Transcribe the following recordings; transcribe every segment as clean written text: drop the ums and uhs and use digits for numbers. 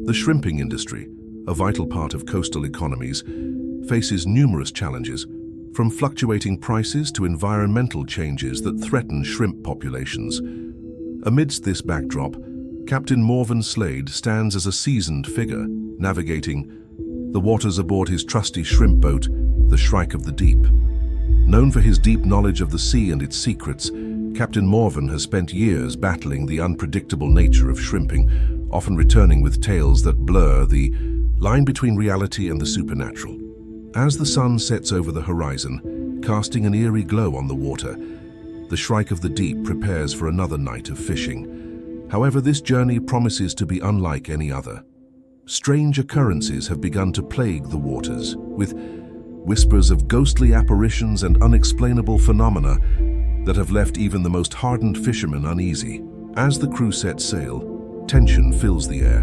The shrimping industry, a vital part of coastal economies, faces numerous challenges, from fluctuating prices to environmental changes that threaten shrimp populations. Amidst this backdrop, Captain Morvin Slade stands as a seasoned figure, navigating the waters aboard his trusty shrimp boat, the Shrike of the Deep. Known for his deep knowledge of the sea and its secrets, Captain Morvin has spent years battling the unpredictable nature of shrimping, often returning with tales that blur the line between reality and the supernatural. As the sun sets over the horizon, casting an eerie glow on the water, the Shrike of the Deep prepares for another night of fishing. However, this journey promises to be unlike any other. Strange occurrences have begun to plague the waters, with whispers of ghostly apparitions and unexplainable phenomena that have left even the most hardened fishermen uneasy. As the crew sets sail, tension fills the air,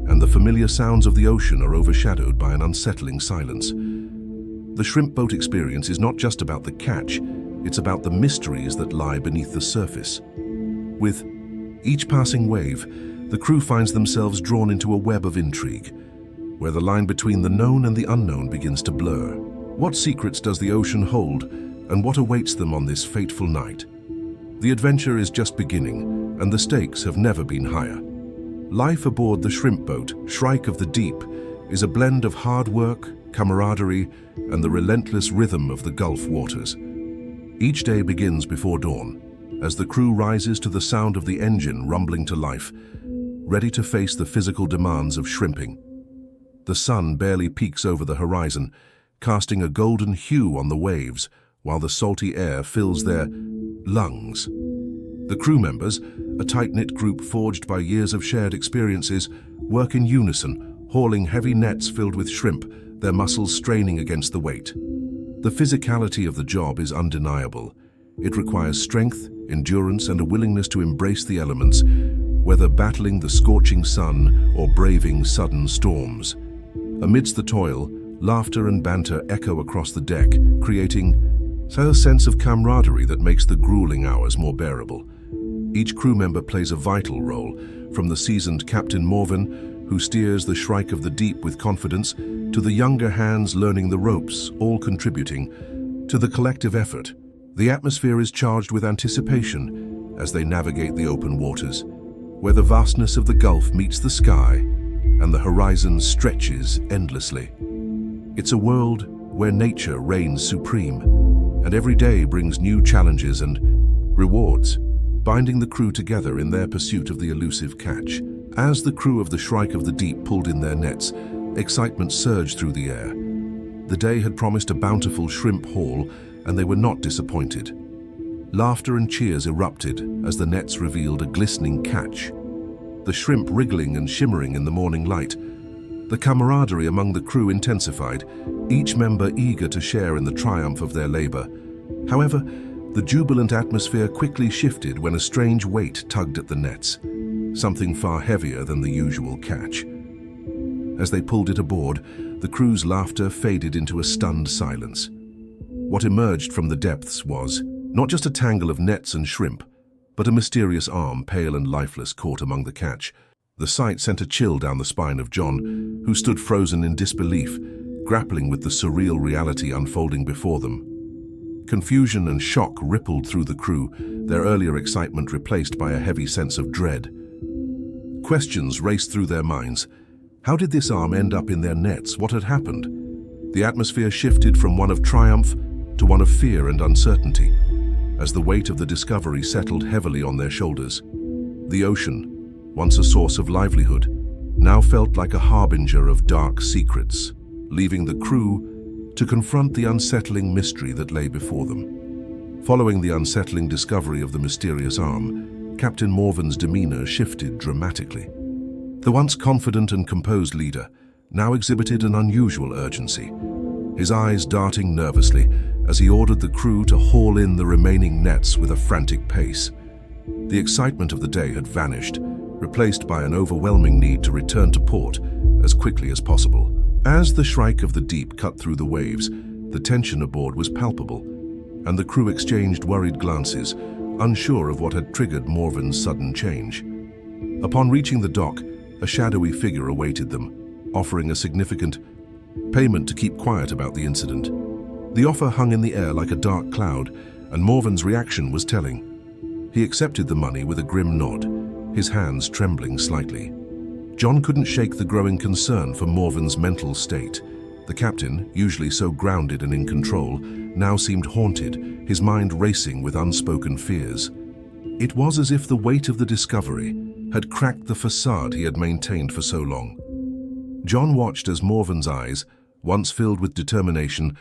and the familiar sounds of the ocean are overshadowed by an unsettling silence. The shrimp boat experience is not just about the catch, it's about the mysteries that lie beneath the surface. With each passing wave, the crew finds themselves drawn into a web of intrigue, where the line between the known and the unknown begins to blur. What secrets does the ocean hold, and what awaits them on this fateful night? The adventure is just beginning, and the stakes have never been higher. Life aboard the shrimp boat, Shrike of the Deep, is a blend of hard work, camaraderie, and the relentless rhythm of the Gulf waters. Each day begins before dawn, as the crew rises to the sound of the engine rumbling to life, ready to face the physical demands of shrimping. The sun barely peeks over the horizon, casting a golden hue on the waves, while the salty air fills their lungs. The crew members, a tight-knit group forged by years of shared experiences, work in unison, hauling heavy nets filled with shrimp, their muscles straining against the weight. The physicality of the job is undeniable. It requires strength, endurance, and a willingness to embrace the elements, whether battling the scorching sun or braving sudden storms. Amidst the toil, laughter and banter echo across the deck, creating a sense of camaraderie that makes the grueling hours more bearable. Each crew member plays a vital role, from the seasoned Captain Morvin, who steers the Shrike of the Deep with confidence, to the younger hands learning the ropes, all contributing to the collective effort. The atmosphere is charged with anticipation as they navigate the open waters, where the vastness of the Gulf meets the sky and the horizon stretches endlessly. It's a world where nature reigns supreme, and every day brings new challenges and rewards, binding the crew together in their pursuit of the elusive catch. As the crew of the Shrike of the Deep pulled in their nets, excitement surged through the air. The day had promised a bountiful shrimp haul, and they were not disappointed. Laughter and cheers erupted as the nets revealed a glistening catch, the shrimp wriggling and shimmering in the morning light. The camaraderie among the crew intensified, each member eager to share in the triumph of their labor. However, the jubilant atmosphere quickly shifted when a strange weight tugged at the nets, something far heavier than the usual catch. As they pulled it aboard, the crew's laughter faded into a stunned silence. What emerged from the depths was not just a tangle of nets and shrimp, but a mysterious arm, pale and lifeless, caught among the catch. The sight sent a chill down the spine of John, who stood frozen in disbelief, grappling with the surreal reality unfolding before them. Confusion and shock rippled through the crew, their earlier excitement replaced by a heavy sense of dread. Questions raced through their minds. How did this arm end up in their nets? What had happened? The atmosphere shifted from one of triumph to one of fear and uncertainty, as the weight of the discovery settled heavily on their shoulders. The ocean, once a source of livelihood, now felt like a harbinger of dark secrets, leaving the crew to confront the unsettling mystery that lay before them. Following the unsettling discovery of the mysterious arm, Captain Morvin's demeanor shifted dramatically. The once confident and composed leader now exhibited an unusual urgency, his eyes darting nervously as he ordered the crew to haul in the remaining nets with a frantic pace. The excitement of the day had vanished, replaced by an overwhelming need to return to port as quickly as possible. As the Shrike of the Deep cut through the waves, the tension aboard was palpable, and the crew exchanged worried glances, unsure of what had triggered Morvin's sudden change. Upon reaching the dock, a shadowy figure awaited them, offering a significant payment to keep quiet about the incident. The offer hung in the air like a dark cloud, and Morvin's reaction was telling. He accepted the money with a grim nod, his hands trembling slightly. John couldn't shake the growing concern for Morvin's mental state. The captain, usually so grounded and in control, now seemed haunted, his mind racing with unspoken fears. It was as if the weight of the discovery had cracked the facade he had maintained for so long. John watched as Morvin's eyes, once filled with determination,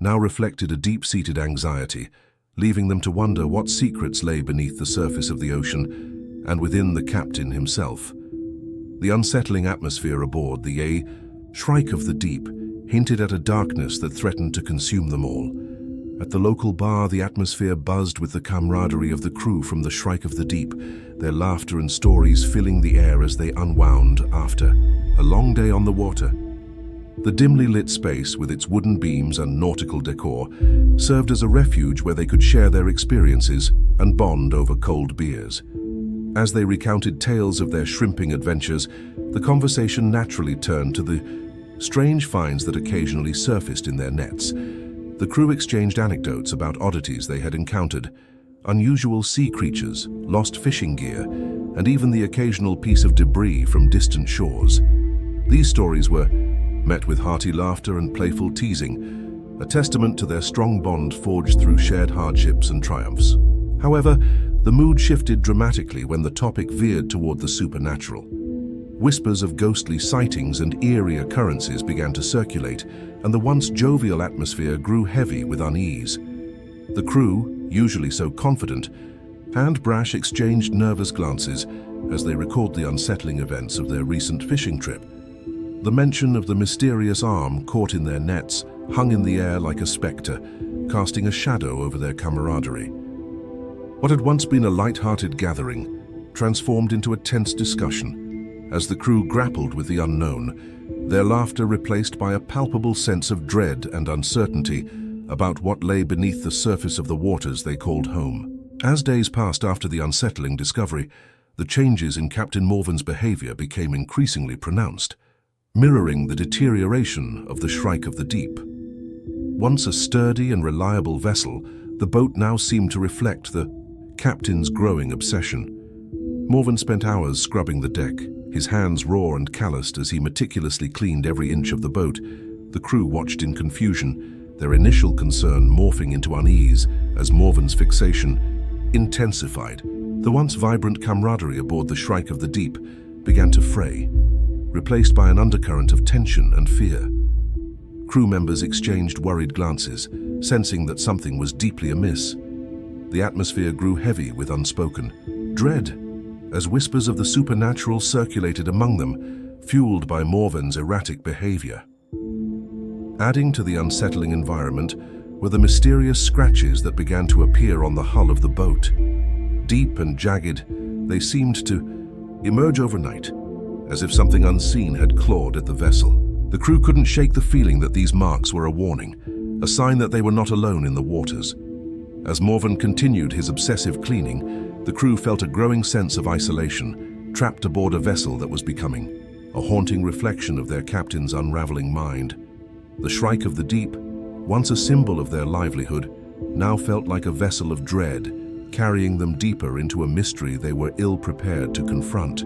now reflected a deep-seated anxiety, leaving them to wonder what secrets lay beneath the surface of the ocean and within the captain himself. The unsettling atmosphere aboard the Shrike of the Deep hinted at a darkness that threatened to consume them all. At the local bar, the atmosphere buzzed with the camaraderie of the crew from the Shrike of the Deep, their laughter and stories filling the air as they unwound after a long day on the water. The dimly lit space, with its wooden beams and nautical decor, served as a refuge where they could share their experiences and bond over cold beers. As they recounted tales of their shrimping adventures, the conversation naturally turned to the strange finds that occasionally surfaced in their nets. The crew exchanged anecdotes about oddities they had encountered, unusual sea creatures, lost fishing gear, and even the occasional piece of debris from distant shores. These stories were met with hearty laughter and playful teasing, a testament to their strong bond forged through shared hardships and triumphs. However, the mood shifted dramatically when the topic veered toward the supernatural. Whispers of ghostly sightings and eerie occurrences began to circulate, and the once jovial atmosphere grew heavy with unease. The crew, usually so confident, and brash exchanged nervous glances as they recalled the unsettling events of their recent fishing trip. The mention of the mysterious arm caught in their nets hung in the air like a specter, casting a shadow over their camaraderie. What had once been a light-hearted gathering transformed into a tense discussion. As the crew grappled with the unknown, their laughter replaced by a palpable sense of dread and uncertainty about what lay beneath the surface of the waters they called home. As days passed after the unsettling discovery, the changes in Captain Morvin's behavior became increasingly pronounced, mirroring the deterioration of the Shrike of the Deep. Once a sturdy and reliable vessel, the boat now seemed to reflect the captain's growing obsession. Morvin spent hours scrubbing the deck, his hands raw and calloused as he meticulously cleaned every inch of the boat. The crew watched in confusion, their initial concern morphing into unease as Morvin's fixation intensified. The once vibrant camaraderie aboard the Shrike of the Deep began to fray, replaced by an undercurrent of tension and fear. Crew members exchanged worried glances, sensing that something was deeply amiss. The atmosphere grew heavy with unspoken dread, as whispers of the supernatural circulated among them, fueled by Morvin's erratic behavior. Adding to the unsettling environment were the mysterious scratches that began to appear on the hull of the boat. Deep and jagged, they seemed to emerge overnight, as if something unseen had clawed at the vessel. The crew couldn't shake the feeling that these marks were a warning, a sign that they were not alone in the waters. As Morvin continued his obsessive cleaning, the crew felt a growing sense of isolation, trapped aboard a vessel that was becoming a haunting reflection of their captain's unraveling mind. The Shrike of the Deep, once a symbol of their livelihood, now felt like a vessel of dread, carrying them deeper into a mystery they were ill-prepared to confront.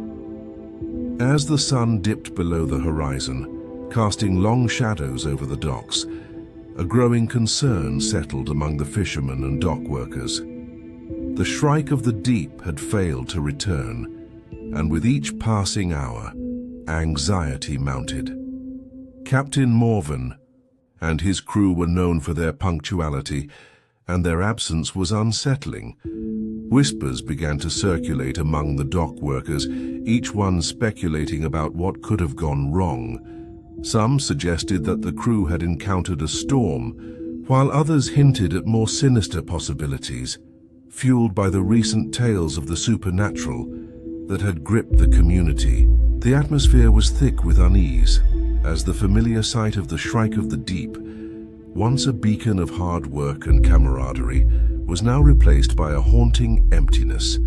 As the sun dipped below the horizon, casting long shadows over the docks, a growing concern settled among the fishermen and dock workers. The Shrike of the Deep had failed to return, and with each passing hour, anxiety mounted. Captain Morvin and his crew were known for their punctuality, and their absence was unsettling. Whispers began to circulate among the dock workers, each one speculating about what could have gone wrong. Some suggested that the crew had encountered a storm, while others hinted at more sinister possibilities, fueled by the recent tales of the supernatural that had gripped the community. The atmosphere was thick with unease, as the familiar sight of the Shrike of the Deep, once a beacon of hard work and camaraderie, was now replaced by a haunting emptiness.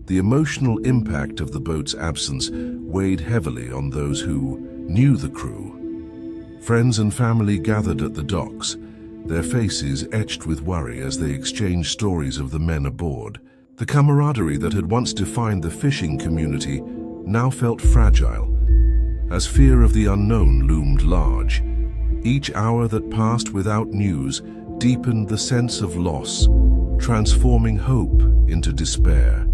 The emotional impact of the boat's absence weighed heavily on those who knew the crew. Friends and family gathered at the docks, their faces etched with worry as they exchanged stories of the men aboard. The camaraderie that had once defined the fishing community now felt fragile, as fear of the unknown loomed large. Each hour that passed without news deepened the sense of loss, transforming hope into despair.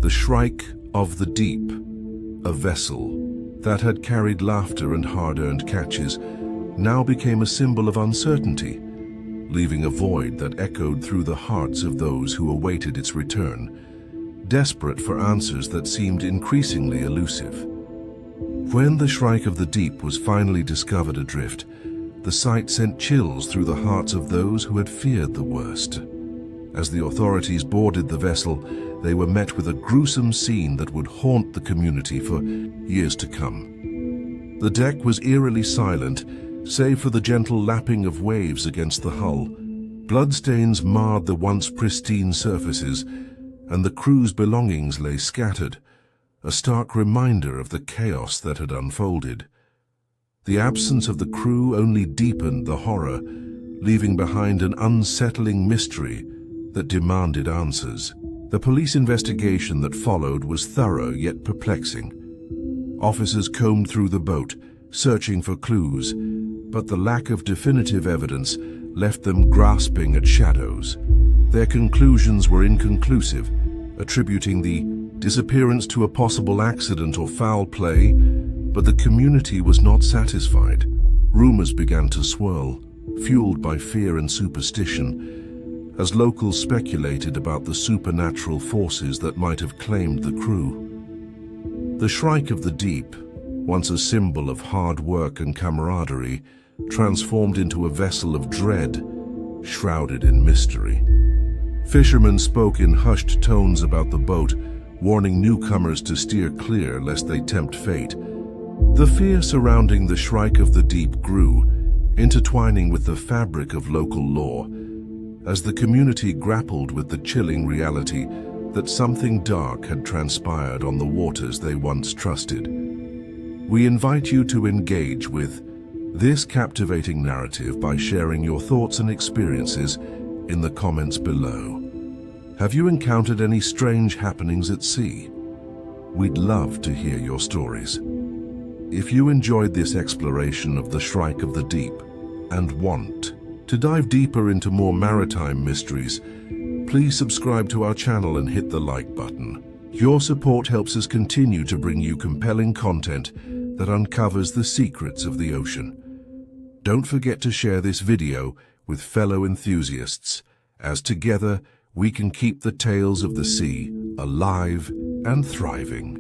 The Shrike of the Deep, a vessel that had carried laughter and hard-earned catches, now became a symbol of uncertainty, leaving a void that echoed through the hearts of those who awaited its return, desperate for answers that seemed increasingly elusive. When the Shrike of the Deep was finally discovered adrift, the sight sent chills through the hearts of those who had feared the worst. As the authorities boarded the vessel, they were met with a gruesome scene that would haunt the community for years to come. The deck was eerily silent, save for the gentle lapping of waves against the hull. Bloodstains marred the once pristine surfaces, and the crew's belongings lay scattered, a stark reminder of the chaos that had unfolded. The absence of the crew only deepened the horror, leaving behind an unsettling mystery that demanded answers. The police investigation that followed was thorough yet perplexing. Officers combed through the boat, searching for clues, but the lack of definitive evidence left them grasping at shadows. Their conclusions were inconclusive, attributing the disappearance to a possible accident or foul play, but the community was not satisfied. Rumors began to swirl, fueled by fear and superstition, as locals speculated about the supernatural forces that might have claimed the crew. The Shrike of the Deep, once a symbol of hard work and camaraderie, transformed into a vessel of dread, shrouded in mystery. Fishermen spoke in hushed tones about the boat, warning newcomers to steer clear lest they tempt fate. The fear surrounding the Shrike of the Deep grew, intertwining with the fabric of local lore, as the community grappled with the chilling reality that something dark had transpired on the waters they once trusted. We invite you to engage with this captivating narrative by sharing your thoughts and experiences in the comments below. Have you encountered any strange happenings at sea? We'd love to hear your stories. If you enjoyed this exploration of the Shrike of the Deep and want to dive deeper into more maritime mysteries, please subscribe to our channel and hit the like button. Your support helps us continue to bring you compelling content that uncovers the secrets of the ocean. Don't forget to share this video with fellow enthusiasts, as together we can keep the tales of the sea alive and thriving.